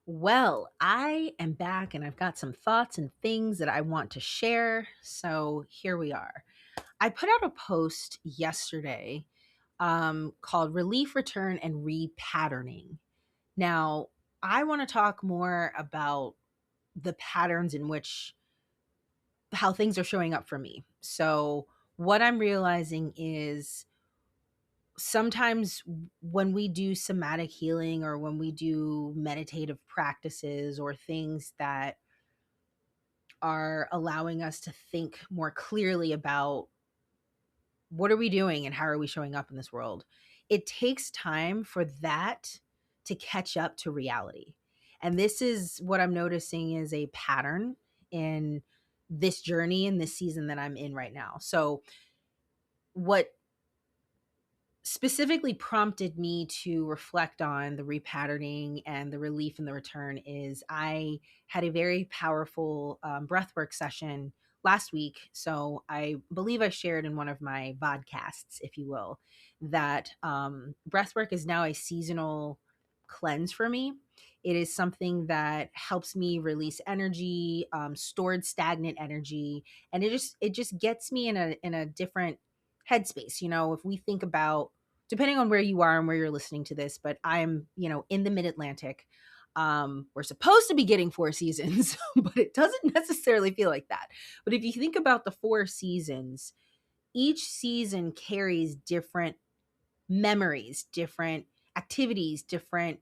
Well, I am back and I've got some thoughts and things that I want to share. So here we are. I put out a post yesterday called Relief, Return, and Repatterning. Now, I want to talk more about the patterns in which how things are showing up for me. So, what I'm realizing is sometimes when we do somatic healing or when we do meditative practices or things that are allowing us to think more clearly about what are we doing and how are we showing up in this world. It takes time for that to catch up to reality. And this is what I'm noticing is a pattern in this journey in this season that I'm in right now. So, what specifically prompted me to reflect on the repatterning and the relief and the return is I had a very powerful breathwork session last week. So I believe I shared in one of my vodcasts, if you will, that breathwork is now a seasonal cleanse for me. It is something that helps me release energy, stored stagnant energy, and it just gets me in a different headspace. If we think about, depending on where you are and where you're listening to this, but I'm, in the mid-Atlantic. We're supposed to be getting four seasons, but it doesn't necessarily feel like that. But if you think about the four seasons, each season carries different memories, different activities, different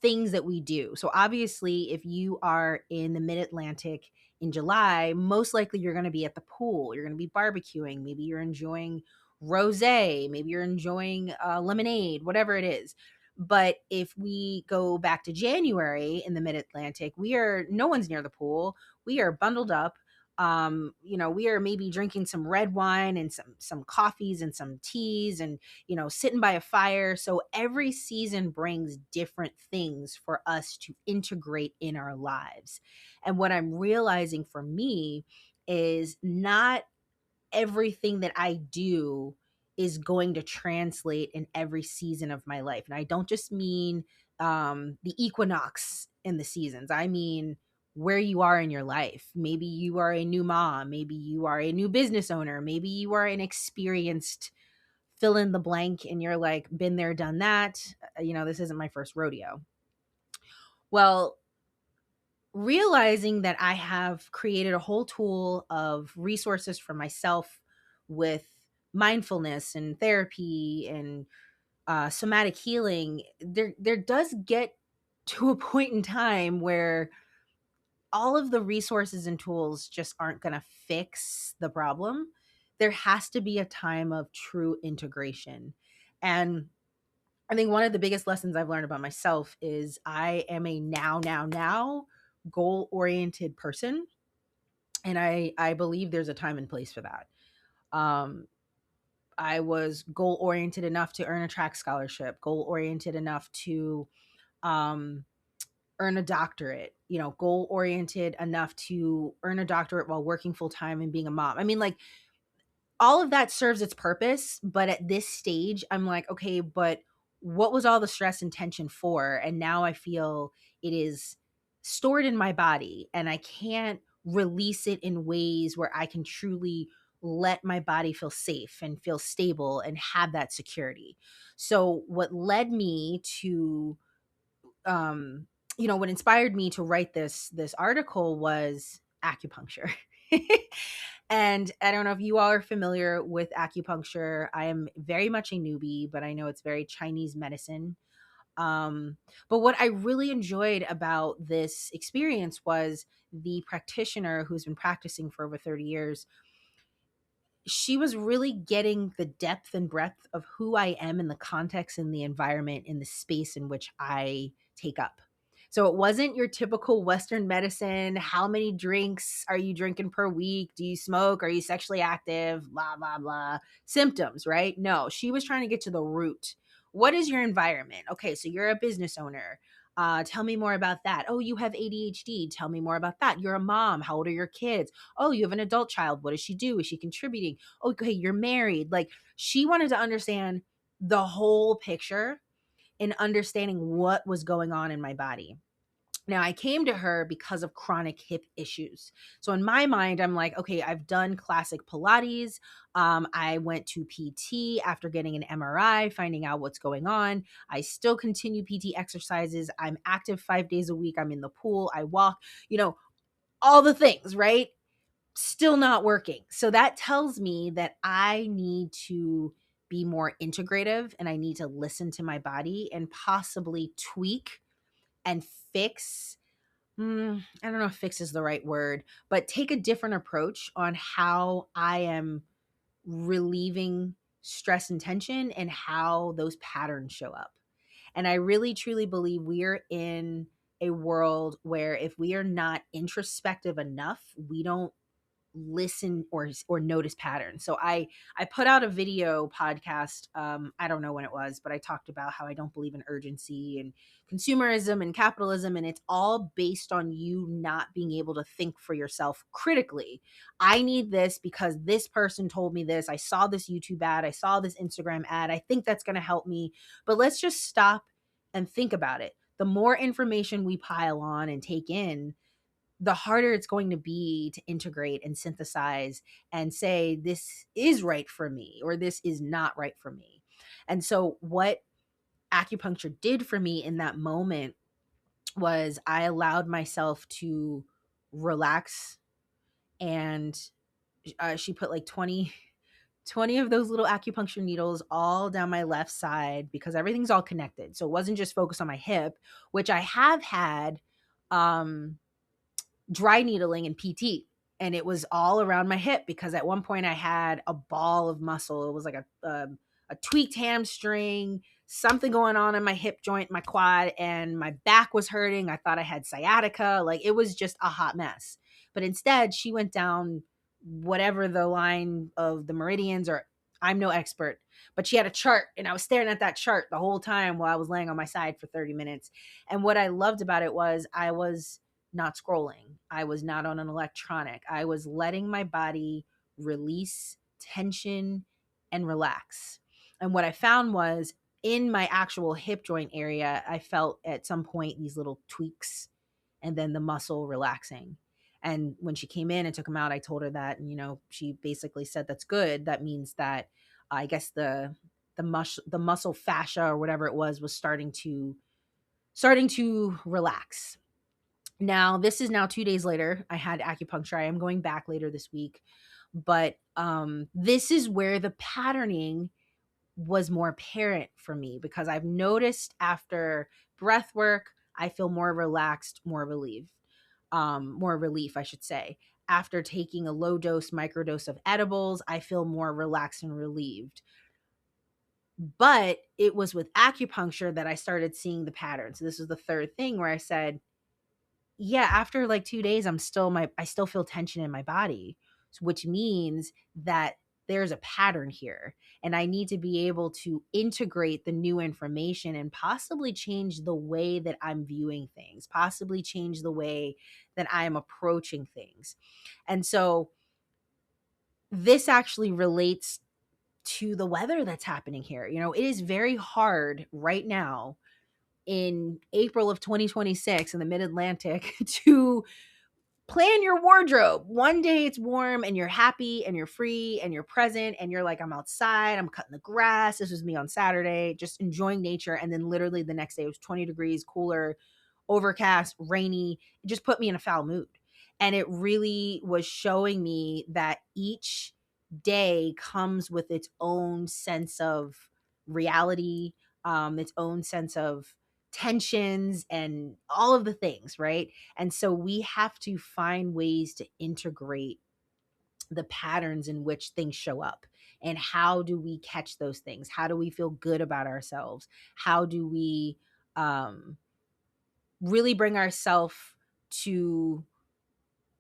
things that we do. So obviously, if you are in the mid-Atlantic in July, most likely you're going to be at the pool, you're going to be barbecuing, maybe you're enjoying rosé, maybe you're enjoying lemonade, whatever it is. But if we go back to January in the mid-Atlantic, no one's near the pool. We are bundled up. We are maybe drinking some red wine and some coffees and some teas and sitting by a fire. So every season brings different things for us to integrate in our lives. And what I'm realizing for me is not everything that I do is going to translate in every season of my life. And I don't just mean the equinox in the seasons. I mean where you are in your life. Maybe you are a new mom. Maybe you are a new business owner. Maybe you are an experienced fill in the blank and you're like, been there, done that. This isn't my first rodeo. Well, realizing that I have created a whole tool of resources for myself with mindfulness and therapy and somatic healing, there does get to a point in time where all of the resources and tools just aren't going to fix the problem. There has to be a time of true integration. And I think one of the biggest lessons I've learned about myself is I am a now goal oriented person. And I believe there's a time and place for that. Um, I was goal oriented enough to earn a track scholarship, goal oriented enough to um, earn a doctorate, goal oriented enough to earn a doctorate while working full time and being a mom. I mean, like, all of that serves its purpose, but at this stage I'm like, okay, but what was all the stress and tension for? And now I feel it is stored in my body and I can't release it in ways where I can truly let my body feel safe and feel stable and have that security. So what led me to um what inspired me to write this article was acupuncture. And I don't know if you all are familiar with acupuncture. I am very much a newbie, but I know it's very Chinese medicine. Um, but what I really enjoyed about this experience was the practitioner who's been practicing for over 30 years. She was really getting the depth and breadth of who I am in the context and the environment in the space in which I take up. So it wasn't your typical Western medicine. How many drinks are you drinking per week? Do you smoke? Are you sexually active? Blah, blah, blah. Symptoms, right? No, she was trying to get to the root. What is your environment? Okay, so you're a business owner. Tell me more about that. Oh, you have ADHD. Tell me more about that. You're a mom. How old are your kids? Oh, you have an adult child. What does she do? Is she contributing? Okay, you're married. Like, she wanted to understand the whole picture and understanding what was going on in my body. Now, I came to her because of chronic hip issues. So in my mind, I'm like, okay, I've done classic Pilates. I went to PT after getting an MRI, finding out what's going on. I still continue PT exercises. I'm active 5 days a week. I'm in the pool. I walk, all the things, right? Still not working. So that tells me that I need to be more integrative and I need to listen to my body and possibly tweak and fix. I don't know if fix is the right word, but take a different approach on how I am relieving stress and tension and how those patterns show up. And I really truly believe we are in a world where if we are not introspective enough, we don't listen or notice patterns. So I put out a video podcast. I don't know when it was, but I talked about how I don't believe in urgency and consumerism and capitalism, and it's all based on you not being able to think for yourself critically. I need this because this person told me this. I saw this YouTube ad, I saw this Instagram ad, I think that's going to help me. But let's just stop and think about it. The more information we pile on and take in, the harder it's going to be to integrate and synthesize and say, this is right for me or this is not right for me. And so, what acupuncture did for me in that moment was I allowed myself to relax. And she put like 20 of those little acupuncture needles all down my left side because everything's all connected. So, it wasn't just focused on my hip, which I have had. Dry needling and PT, and it was all around my hip because at one point I had a ball of muscle. It was like a tweaked hamstring, something going on in my hip joint, my quad, and my back was hurting. I thought I had sciatica. Like it was just a hot mess. But instead, she went down whatever the line of the meridians, or I'm no expert, but she had a chart and I was staring at that chart the whole time while I was laying on my side for 30 minutes. And what I loved about it was I was not scrolling. I was not on an electronic. I was letting my body release tension and relax. And what I found was in my actual hip joint area, I felt at some point these little tweaks and then the muscle relaxing. And when she came in and took them out, I told her that, and she basically said, "That's good. That means that I guess the muscle fascia or whatever it was starting to relax." Now, this is now 2 days later. I had acupuncture. I am going back later this week. But this is where the patterning was more apparent for me because I've noticed after breath work, I feel more relaxed, more relief, I should say. After taking a low dose, microdose of edibles, I feel more relaxed and relieved. But it was with acupuncture that I started seeing the pattern. So this was the third thing where I said, yeah, after like 2 days, I still feel tension in my body, which means that there's a pattern here. And I need to be able to integrate the new information and possibly change the way that I'm viewing things, possibly change the way that I'm approaching things. And so this actually relates to the weather that's happening here. It is very hard right now in April of 2026 in the mid Atlantic to plan your wardrobe. One day it's warm and you're happy and you're free and you're present and you're like, I'm outside, I'm cutting the grass. This was me on Saturday, just enjoying nature. And then literally the next day it was 20 degrees, cooler, overcast, rainy. It just put me in a foul mood. And it really was showing me that each day comes with its own sense of reality, its own sense of tensions and all of the things, right? And so we have to find ways to integrate the patterns in which things show up. And how do we catch those things? How do we feel good about ourselves? How do we really bring ourselves to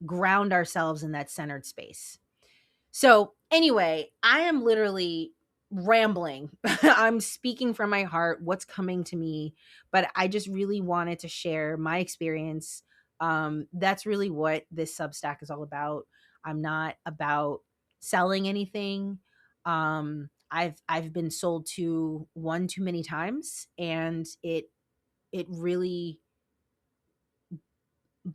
ground ourselves in that centered space? So, anyway, I am literally rambling. I'm speaking from my heart, what's coming to me, but I just really wanted to share my experience. That's really what this Substack is all about. I'm not about selling anything. I've been sold to one too many times, and it really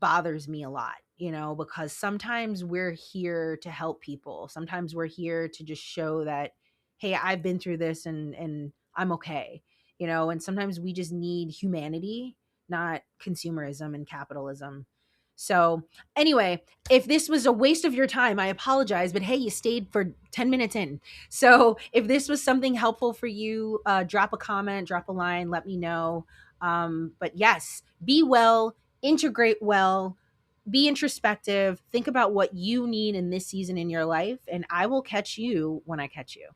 bothers me a lot, because sometimes we're here to help people. Sometimes we're here to just show that, hey, I've been through this and I'm okay, and sometimes we just need humanity, not consumerism and capitalism. So, anyway, if this was a waste of your time, I apologize, but hey, you stayed for 10 minutes in. So, if this was something helpful for you, drop a comment, drop a line, let me know. But yes, be well, integrate well, be introspective, think about what you need in this season in your life, and I will catch you when I catch you.